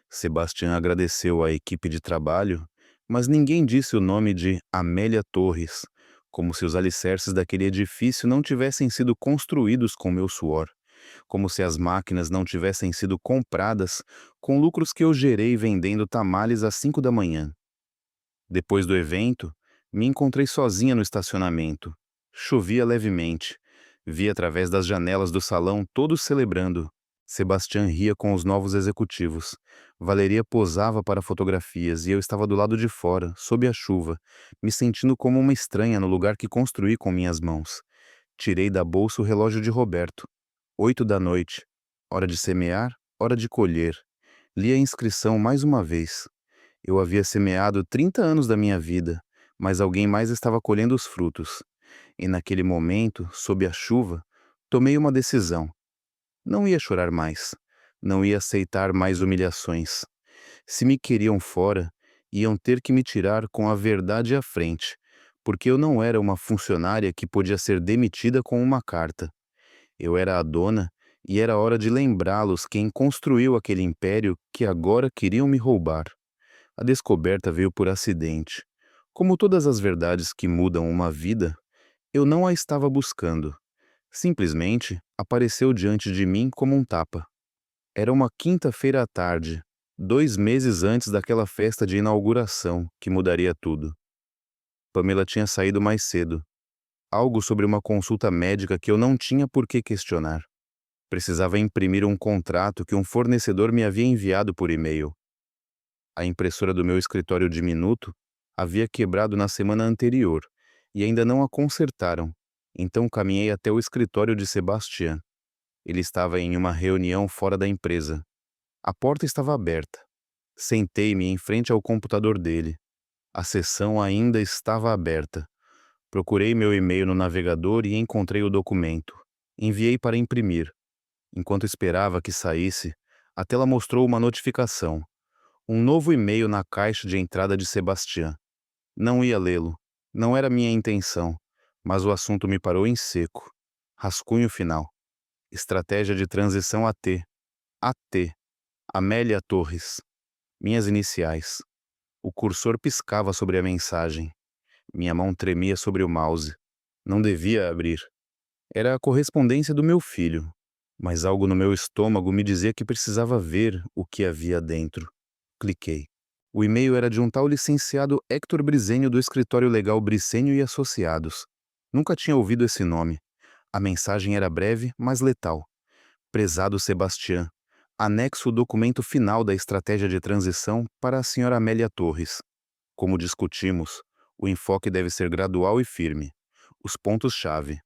Sebastião agradeceu à equipe de trabalho, mas ninguém disse o nome de Amélia Torres, como se os alicerces daquele edifício não tivessem sido construídos com meu suor, como se as máquinas não tivessem sido compradas com lucros que eu gerei vendendo tamales às 5 da manhã. Depois do evento, me encontrei sozinha no estacionamento. Chovia levemente. Vi através das janelas do salão todos celebrando. Sebastião ria com os novos executivos. Valeria posava para fotografias e eu estava do lado de fora, sob a chuva, me sentindo como uma estranha no lugar que construí com minhas mãos. Tirei da bolsa o relógio de Roberto. 8 da noite. Hora de semear, hora de colher. Li a inscrição mais uma vez. Eu havia semeado 30 anos da minha vida, mas alguém mais estava colhendo os frutos. E naquele momento, sob a chuva, tomei uma decisão. Não ia chorar mais. Não ia aceitar mais humilhações. Se me queriam fora, iam ter que me tirar com a verdade à frente, porque eu não era uma funcionária que podia ser demitida com uma carta. Eu era a dona e era hora de lembrá-los quem construiu aquele império que agora queriam me roubar. A descoberta veio por acidente. Como todas as verdades que mudam uma vida, eu não a estava buscando. Simplesmente apareceu diante de mim como um tapa. Era uma quinta-feira à tarde, 2 meses antes daquela festa de inauguração que mudaria tudo. Pamela tinha saído mais cedo. Algo sobre uma consulta médica que eu não tinha por que questionar. Precisava imprimir um contrato que um fornecedor me havia enviado por e-mail. A impressora do meu escritório diminuto havia quebrado na semana anterior e ainda não a consertaram, então caminhei até o escritório de Sebastião. Ele estava em uma reunião fora da empresa. A porta estava aberta. Sentei-me em frente ao computador dele. A sessão ainda estava aberta. Procurei meu e-mail no navegador e encontrei o documento. Enviei para imprimir. Enquanto esperava que saísse, a tela mostrou uma notificação. Um novo e-mail na caixa de entrada de Sebastião. Não ia lê-lo. Não era minha intenção. Mas o assunto me parou em seco. Rascunho final. Estratégia de transição AT. AT. Amélia Torres. Minhas iniciais. O cursor piscava sobre a mensagem. Minha mão tremia sobre o mouse. Não devia abrir. Era a correspondência do meu filho. Mas algo no meu estômago me dizia que precisava ver o que havia dentro. Cliquei. O e-mail era de um tal licenciado Héctor Brisenho do escritório legal Brisenho e Associados. Nunca tinha ouvido esse nome. A mensagem era breve, mas letal. Prezado Sebastião, anexo o documento final da estratégia de transição para a senhora Amélia Torres. Como discutimos, o enfoque deve ser gradual e firme. Os pontos-chave.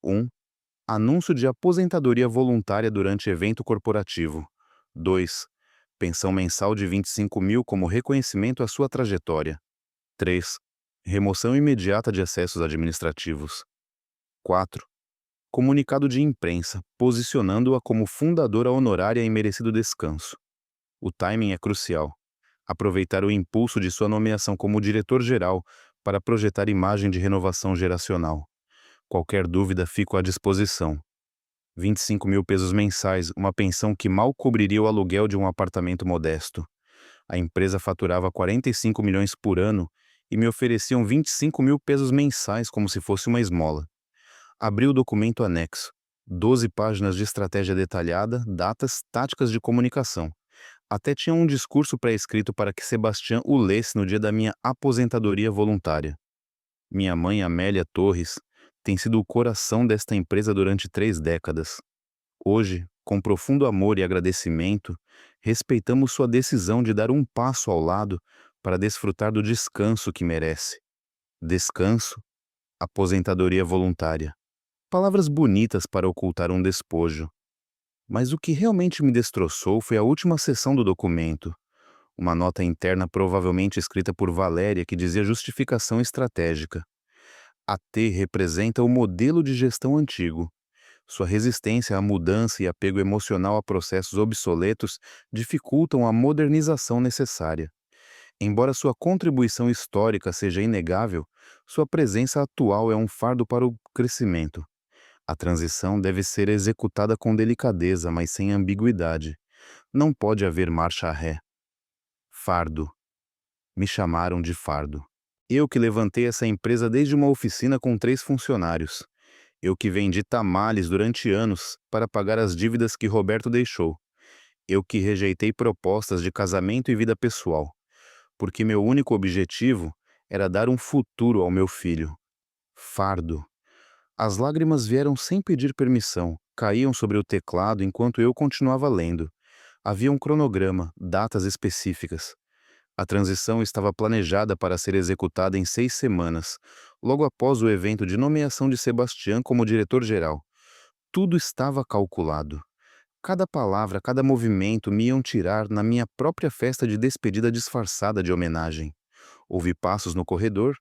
1. Anúncio de aposentadoria voluntária durante evento corporativo. 2. Pensão mensal de 25 mil como reconhecimento à sua trajetória. 3. Remoção imediata de acessos administrativos. 4. Comunicado de imprensa, posicionando-a como fundadora honorária em merecido descanso. O timing é crucial. Aproveitar o impulso de sua nomeação como diretor-geral para projetar imagem de renovação geracional. Qualquer dúvida, fico à disposição. 25 mil pesos mensais, uma pensão que mal cobriria o aluguel de um apartamento modesto. A empresa faturava 45 milhões por ano e me ofereciam 25 mil pesos mensais como se fosse uma esmola. Abri o documento anexo. 12 páginas de estratégia detalhada, datas, táticas de comunicação. Até tinha um discurso pré-escrito para que Sebastião o lesse no dia da minha aposentadoria voluntária. Minha mãe, Amélia Torres, tem sido o coração desta empresa durante 3 décadas. Hoje, com profundo amor e agradecimento, respeitamos sua decisão de dar um passo ao lado para desfrutar do descanso que merece. Descanso, aposentadoria voluntária. Palavras bonitas para ocultar um despojo. Mas o que realmente me destroçou foi a última seção do documento. Uma nota interna provavelmente escrita por Valéria que dizia justificação estratégica. A T representa o modelo de gestão antigo. Sua resistência à mudança e apego emocional a processos obsoletos dificultam a modernização necessária. Embora sua contribuição histórica seja inegável, sua presença atual é um fardo para o crescimento. A transição deve ser executada com delicadeza, mas sem ambiguidade. Não pode haver marcha ré. Fardo. Me chamaram de fardo. Eu que levantei essa empresa desde uma oficina com 3 funcionários. Eu que vendi tamales durante anos para pagar as dívidas que Roberto deixou. Eu que rejeitei propostas de casamento e vida pessoal, porque meu único objetivo era dar um futuro ao meu filho. Fardo. As lágrimas vieram sem pedir permissão, caíam sobre o teclado enquanto eu continuava lendo. Havia um cronograma, datas específicas. A transição estava planejada para ser executada em 6 semanas, logo após o evento de nomeação de Sebastião como diretor-geral. Tudo estava calculado. Cada palavra, cada movimento me iam tirar na minha própria festa de despedida disfarçada de homenagem. Ouvi passos no corredor,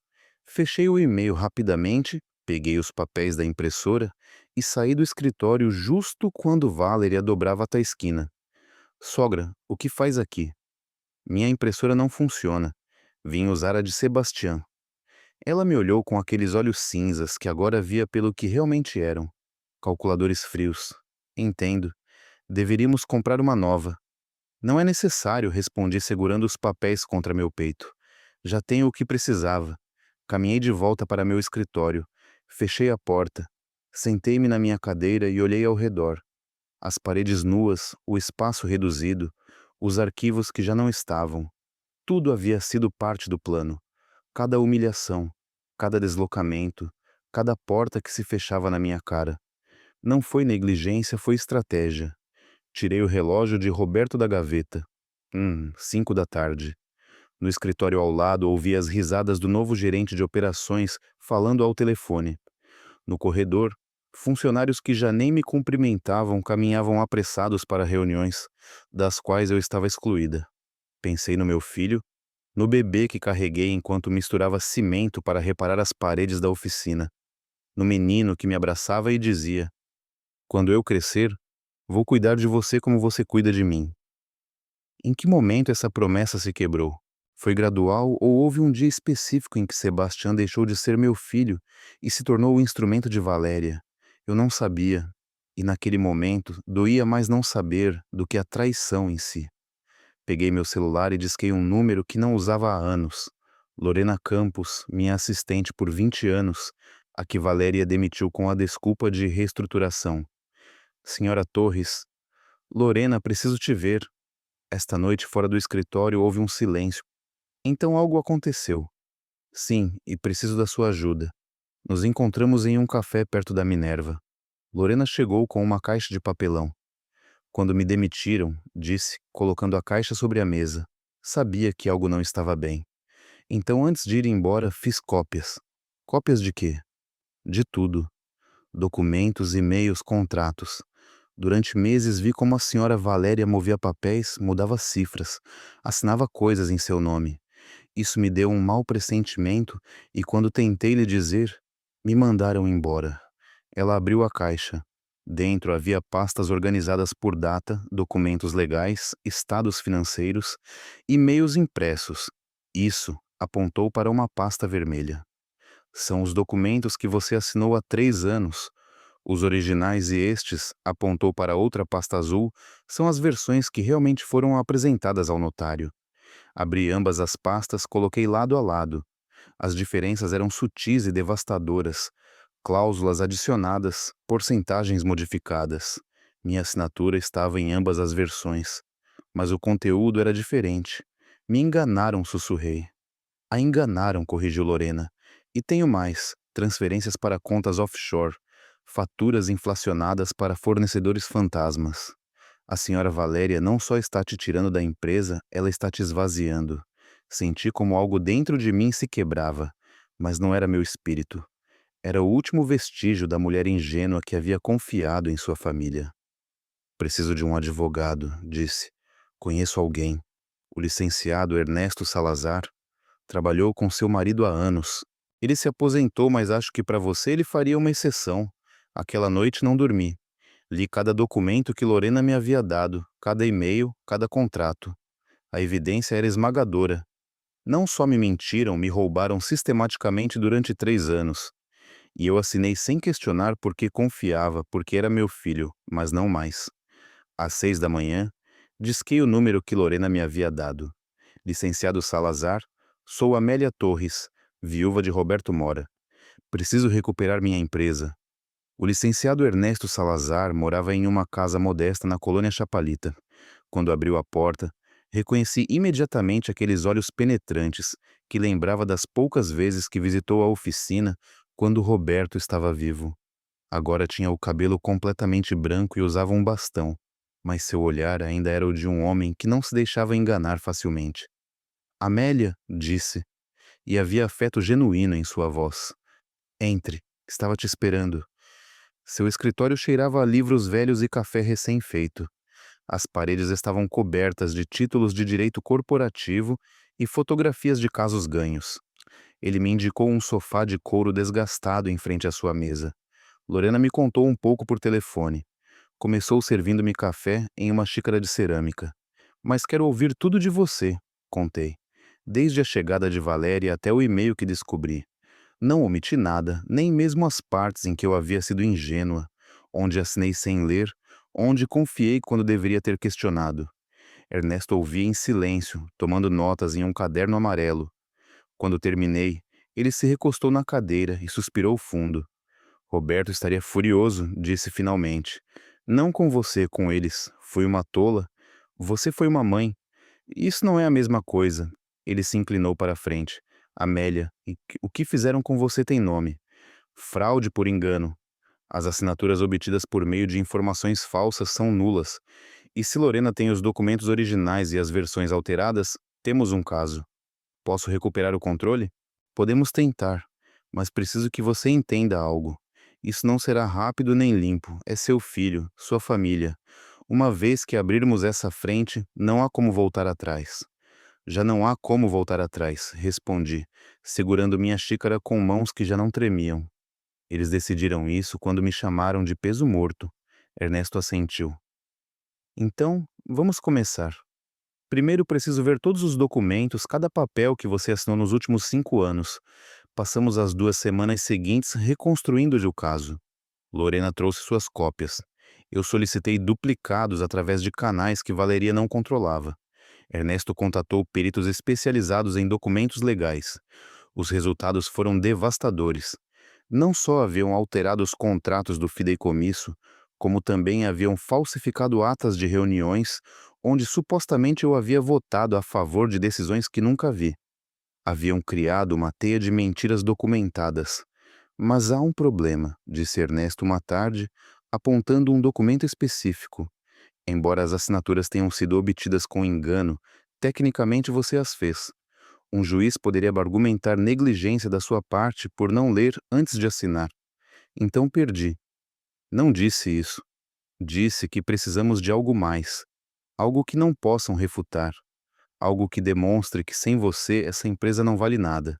fechei o e-mail rapidamente, peguei os papéis da impressora e saí do escritório justo quando Valeria dobrava a esquina. Sogra, o que faz aqui? Minha impressora não funciona. Vim usar a de Sebastião. Ela me olhou com aqueles olhos cinzas que agora via pelo que realmente eram. Calculadores frios. Entendo. Deveríamos comprar uma nova. Não é necessário, respondi segurando os papéis contra meu peito. Já tenho o que precisava. Caminhei de volta para meu escritório. Fechei a porta. Sentei-me na minha cadeira e olhei ao redor. As paredes nuas, o espaço reduzido, os arquivos que já não estavam. Tudo havia sido parte do plano. Cada humilhação, cada deslocamento, cada porta que se fechava na minha cara. Não foi negligência, foi estratégia. Tirei o relógio de Roberto da gaveta. 5 da tarde. No escritório ao lado, ouvi as risadas do novo gerente de operações falando ao telefone. No corredor, funcionários que já nem me cumprimentavam caminhavam apressados para reuniões, das quais eu estava excluída. Pensei no meu filho, no bebê que carreguei enquanto misturava cimento para reparar as paredes da oficina, no menino que me abraçava e dizia: "Quando eu crescer, vou cuidar de você como você cuida de mim." Em que momento essa promessa se quebrou? Foi gradual ou houve um dia específico em que Sebastião deixou de ser meu filho e se tornou o instrumento de Valéria? Eu não sabia, e naquele momento doía mais não saber do que a traição em si. Peguei meu celular e disquei um número que não usava há anos. Lorena Campos, minha assistente por 20 anos, a que Valéria demitiu com a desculpa de reestruturação. Senhora Torres, Lorena, preciso te ver. Esta noite, fora do escritório, houve um silêncio. Então algo aconteceu. Sim, e preciso da sua ajuda. Nos encontramos em um café perto da Minerva. Lorena chegou com uma caixa de papelão. Quando me demitiram, disse, colocando a caixa sobre a mesa. Sabia que algo não estava bem. Então, antes de ir embora, fiz cópias. Cópias de quê? De tudo. Documentos, e-mails, contratos. Durante meses vi como a senhora Valéria movia papéis, mudava cifras, assinava coisas em seu nome. Isso me deu um mau pressentimento e quando tentei lhe dizer, me mandaram embora. Ela abriu a caixa. Dentro havia pastas organizadas por data, documentos legais, estados financeiros, e-mails impressos. Isso apontou para uma pasta vermelha. São os documentos que você assinou há 3 anos. Os originais e estes, apontou para outra pasta azul, são as versões que realmente foram apresentadas ao notário. Abri ambas as pastas, coloquei lado a lado. As diferenças eram sutis e devastadoras. Cláusulas adicionadas, porcentagens modificadas. Minha assinatura estava em ambas as versões. Mas o conteúdo era diferente. Me enganaram, sussurrei. A enganaram, corrigiu Lorena. E tenho mais, transferências para contas offshore, faturas inflacionadas para fornecedores fantasmas. A senhora Valéria não só está te tirando da empresa, ela está te esvaziando. Senti como algo dentro de mim se quebrava, mas não era meu espírito. Era o último vestígio da mulher ingênua que havia confiado em sua família. Preciso de um advogado, disse. Conheço alguém. O licenciado Ernesto Salazar. Trabalhou com seu marido há anos. Ele se aposentou, mas acho que para você ele faria uma exceção. Aquela noite não dormi. Li cada documento que Lorena me havia dado, cada e-mail, cada contrato. A evidência era esmagadora. Não só me mentiram, me roubaram sistematicamente durante 3 anos. E eu assinei sem questionar porque confiava, porque era meu filho, mas não mais. Às 6 da manhã, disquei o número que Lorena me havia dado. Licenciado Salazar, sou Amélia Torres, viúva de Roberto Mora. Preciso recuperar minha empresa. O licenciado Ernesto Salazar morava em uma casa modesta na colônia Chapalita. Quando abriu a porta, reconheci imediatamente aqueles olhos penetrantes que lembrava das poucas vezes que visitou a oficina quando Roberto estava vivo. Agora tinha o cabelo completamente branco e usava um bastão, mas seu olhar ainda era o de um homem que não se deixava enganar facilmente. Amélia, disse, e havia afeto genuíno em sua voz. Entre, estava te esperando. Seu escritório cheirava a livros velhos e café recém-feito. As paredes estavam cobertas de títulos de direito corporativo e fotografias de casos ganhos. Ele me indicou um sofá de couro desgastado em frente à sua mesa. Lorena me contou um pouco por telefone. Começou servindo-me café em uma xícara de cerâmica. Mas quero ouvir tudo de você, contei. Desde a chegada de Valéria até o e-mail que descobri. Não omiti nada, nem mesmo as partes em que eu havia sido ingênua, onde assinei sem ler, onde confiei quando deveria ter questionado. Ernesto ouvia em silêncio, tomando notas em um caderno amarelo. Quando terminei, ele se recostou na cadeira e suspirou fundo. Roberto estaria furioso, disse finalmente. Não com você, com eles. Fui uma tola. Você foi uma mãe. Isso não é a mesma coisa. Ele se inclinou para a frente. Amélia, o que fizeram com você tem nome. Fraude por engano. As assinaturas obtidas por meio de informações falsas são nulas. E se Lorena tem os documentos originais e as versões alteradas, temos um caso. Posso recuperar o controle? Podemos tentar, mas preciso que você entenda algo. Isso não será rápido nem limpo. É seu filho, sua família. Uma vez que abrirmos essa frente, não há como voltar atrás. Já não há como voltar atrás, respondi, segurando minha xícara com mãos que já não tremiam. Eles decidiram isso quando me chamaram de peso morto. Ernesto assentiu. Então, vamos começar. Primeiro preciso ver todos os documentos, cada papel que você assinou nos últimos 5 anos. Passamos as 2 semanas seguintes reconstruindo o caso. Lorena trouxe suas cópias. Eu solicitei duplicados através de canais que Valeria não controlava. Ernesto contatou peritos especializados em documentos legais. Os resultados foram devastadores. Não só haviam alterado os contratos do fideicomisso, como também haviam falsificado atas de reuniões onde supostamente eu havia votado a favor de decisões que nunca vi. Haviam criado uma teia de mentiras documentadas. Mas há um problema, disse Ernesto uma tarde, apontando um documento específico. Embora as assinaturas tenham sido obtidas com engano, tecnicamente você as fez. Um juiz poderia argumentar negligência da sua parte por não ler antes de assinar. Então perdi. Não disse isso. Disse que precisamos de algo mais. Algo que não possam refutar. Algo que demonstre que sem você essa empresa não vale nada.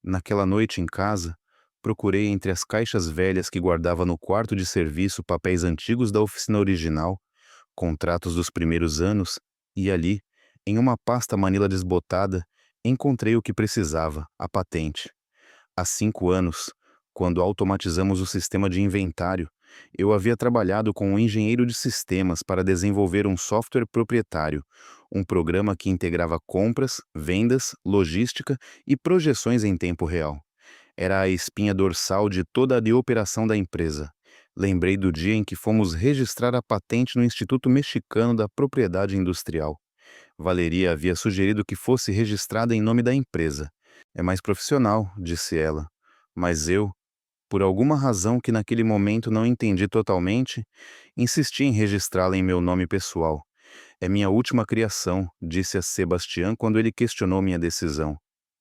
Naquela noite em casa, procurei entre as caixas velhas que guardava no quarto de serviço papéis antigos da oficina original, contratos dos primeiros anos, e ali, em uma pasta manila desbotada, encontrei o que precisava, a patente. Há 5 anos, quando automatizamos o sistema de inventário, eu havia trabalhado com um engenheiro de sistemas para desenvolver um software proprietário, um programa que integrava compras, vendas, logística e projeções em tempo real. Era a espinha dorsal de toda a operação da empresa. Lembrei do dia em que fomos registrar a patente no Instituto Mexicano da Propriedade Industrial. Valeria havia sugerido que fosse registrada em nome da empresa. É mais profissional, disse ela. Mas eu, por alguma razão que naquele momento não entendi totalmente, insisti em registrá-la em meu nome pessoal. É minha última criação, disse a Sebastião quando ele questionou minha decisão.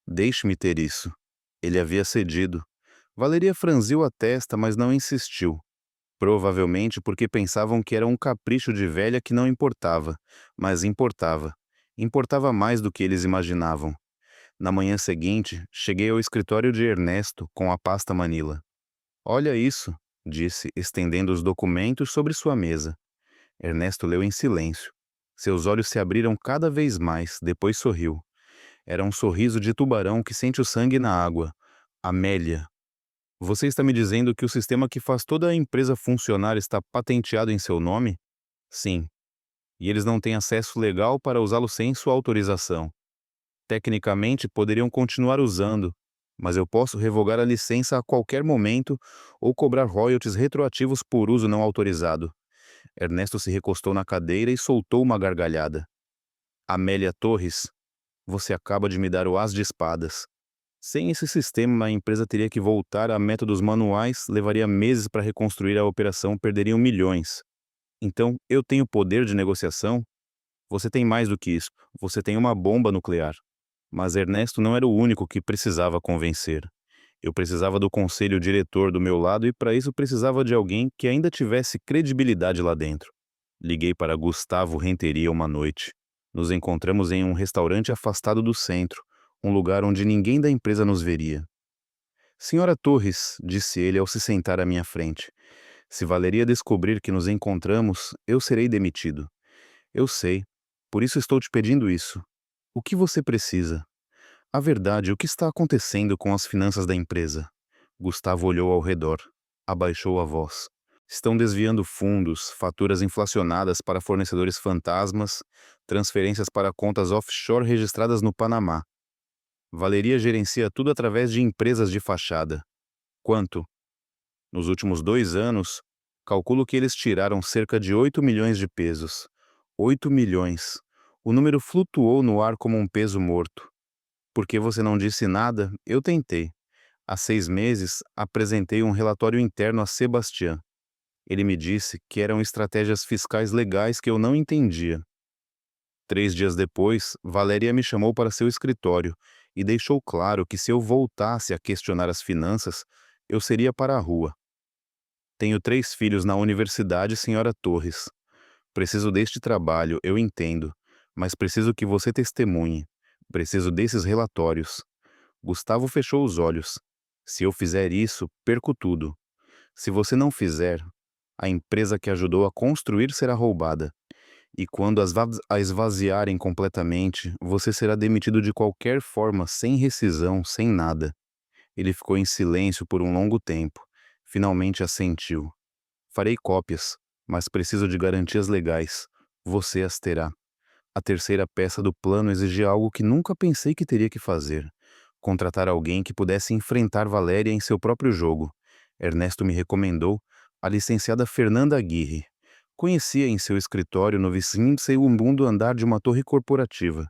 Deixe-me ter isso. Ele havia cedido. Valeria franziu a testa, mas não insistiu. Provavelmente porque pensavam que era um capricho de velha que não importava, mas importava. Importava mais do que eles imaginavam. Na manhã seguinte, cheguei ao escritório de Ernesto com a pasta Manila. Olha isso, disse, estendendo os documentos sobre sua mesa. Ernesto leu em silêncio. Seus olhos se abriram cada vez mais, depois sorriu. Era um sorriso de tubarão que sente o sangue na água. Amélia. Você está me dizendo que o sistema que faz toda a empresa funcionar está patenteado em seu nome? Sim. E eles não têm acesso legal para usá-lo sem sua autorização. Tecnicamente, poderiam continuar usando, mas eu posso revogar a licença a qualquer momento ou cobrar royalties retroativos por uso não autorizado. Ernesto se recostou na cadeira e soltou uma gargalhada. Amélia Torres, você acaba de me dar o as de espadas. Sem esse sistema, a empresa teria que voltar a métodos manuais, levaria meses para reconstruir a operação, perderiam milhões. Então, eu tenho poder de negociação? Você tem mais do que isso. Você tem uma bomba nuclear. Mas Ernesto não era o único que precisava convencer. Eu precisava do conselho diretor do meu lado e para isso precisava de alguém que ainda tivesse credibilidade lá dentro. Liguei para Gustavo Renteria uma noite. Nos encontramos em um restaurante afastado do centro, um lugar onde ninguém da empresa nos veria. Senhora Torres, disse ele ao se sentar à minha frente, se Valeria descobrir que nos encontramos, eu serei demitido. Eu sei. Por isso estou te pedindo isso. O que você precisa? A verdade, o que está acontecendo com as finanças da empresa? Gustavo olhou ao redor. Abaixou a voz. Estão desviando fundos, faturas inflacionadas para fornecedores fantasmas, transferências para contas offshore registradas no Panamá. Valeria gerencia tudo através de empresas de fachada. Quanto? Nos últimos 2 anos, calculo que eles tiraram cerca de 8 milhões de pesos. 8 milhões. O número flutuou no ar como um peso morto. Por que você não disse nada? Eu tentei. Há 6 meses, apresentei um relatório interno a Sebastián. Ele me disse que eram estratégias fiscais legais que eu não entendia. 3 dias depois, Valéria me chamou para seu escritório e deixou claro que se eu voltasse a questionar as finanças, eu seria para a rua. Tenho 3 filhos na universidade, senhora Torres. Preciso deste trabalho, eu entendo, mas preciso que você testemunhe. Preciso desses relatórios. Gustavo fechou os olhos. Se eu fizer isso, perco tudo. Se você não fizer, a empresa que ajudou a construir será roubada. E quando a esvaziarem completamente, você será demitido de qualquer forma, sem rescisão, sem nada. Ele ficou em silêncio por um longo tempo. Finalmente assentiu. Farei cópias, mas preciso de garantias legais. Você as terá. A terceira peça do plano exigia algo que nunca pensei que teria que fazer. Contratar alguém que pudesse enfrentar Valéria em seu próprio jogo. Ernesto me recomendou a licenciada Fernanda Aguirre. Conhecia em seu escritório no segundo andar de uma torre corporativa.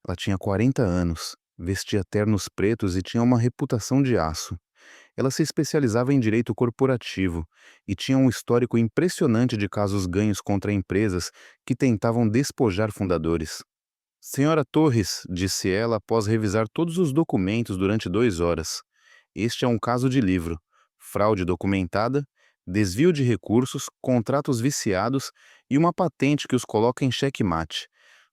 Ela tinha 40 anos, vestia ternos pretos e tinha uma reputação de aço. Ela se especializava em direito corporativo e tinha um histórico impressionante de casos ganhos contra empresas que tentavam despojar fundadores. Senhora Torres, disse ela após revisar todos os documentos durante 2 horas. Este é um caso de livro. Fraude documentada, desvio de recursos, contratos viciados e uma patente que os coloca em xeque-mate.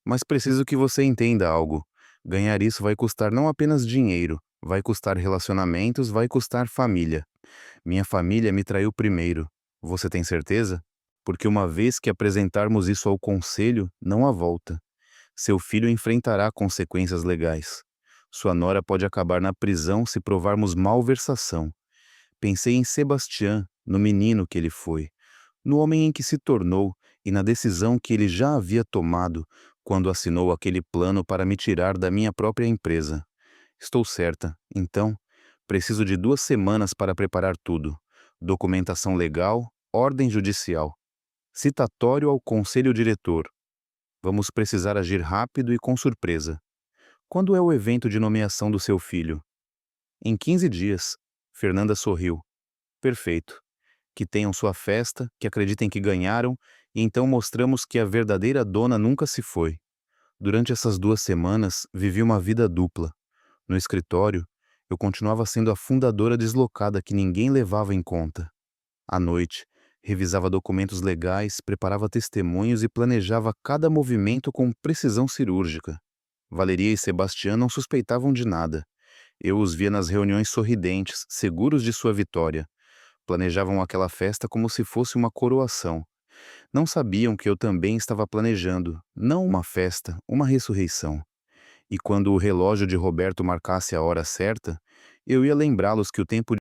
Mas preciso que você entenda algo. Ganhar isso vai custar não apenas dinheiro, vai custar relacionamentos, vai custar família. Minha família me traiu primeiro. Você tem certeza? Porque uma vez que apresentarmos isso ao conselho, não há volta. Seu filho enfrentará consequências legais. Sua nora pode acabar na prisão se provarmos malversação. Pensei em Sebastián, no menino que ele foi, no homem em que se tornou e na decisão que ele já havia tomado quando assinou aquele plano para me tirar da minha própria empresa. Estou certa, então, preciso de 2 semanas para preparar tudo. Documentação legal, ordem judicial, citatório ao conselho diretor. Vamos precisar agir rápido e com surpresa. Quando é o evento de nomeação do seu filho? Em 15 dias. Fernanda sorriu. Perfeito. Que tenham sua festa, que acreditem que ganharam, e então mostramos que a verdadeira dona nunca se foi. Durante essas 2 semanas, vivi uma vida dupla. No escritório, eu continuava sendo a fundadora deslocada que ninguém levava em conta. À noite, revisava documentos legais, preparava testemunhos e planejava cada movimento com precisão cirúrgica. Valeria e Sebastián não suspeitavam de nada. Eu os via nas reuniões sorridentes, seguros de sua vitória. Planejavam aquela festa como se fosse uma coroação. Não sabiam que eu também estava planejando, não uma festa, uma ressurreição. E quando o relógio de Roberto marcasse a hora certa, eu ia lembrá-los que o tempo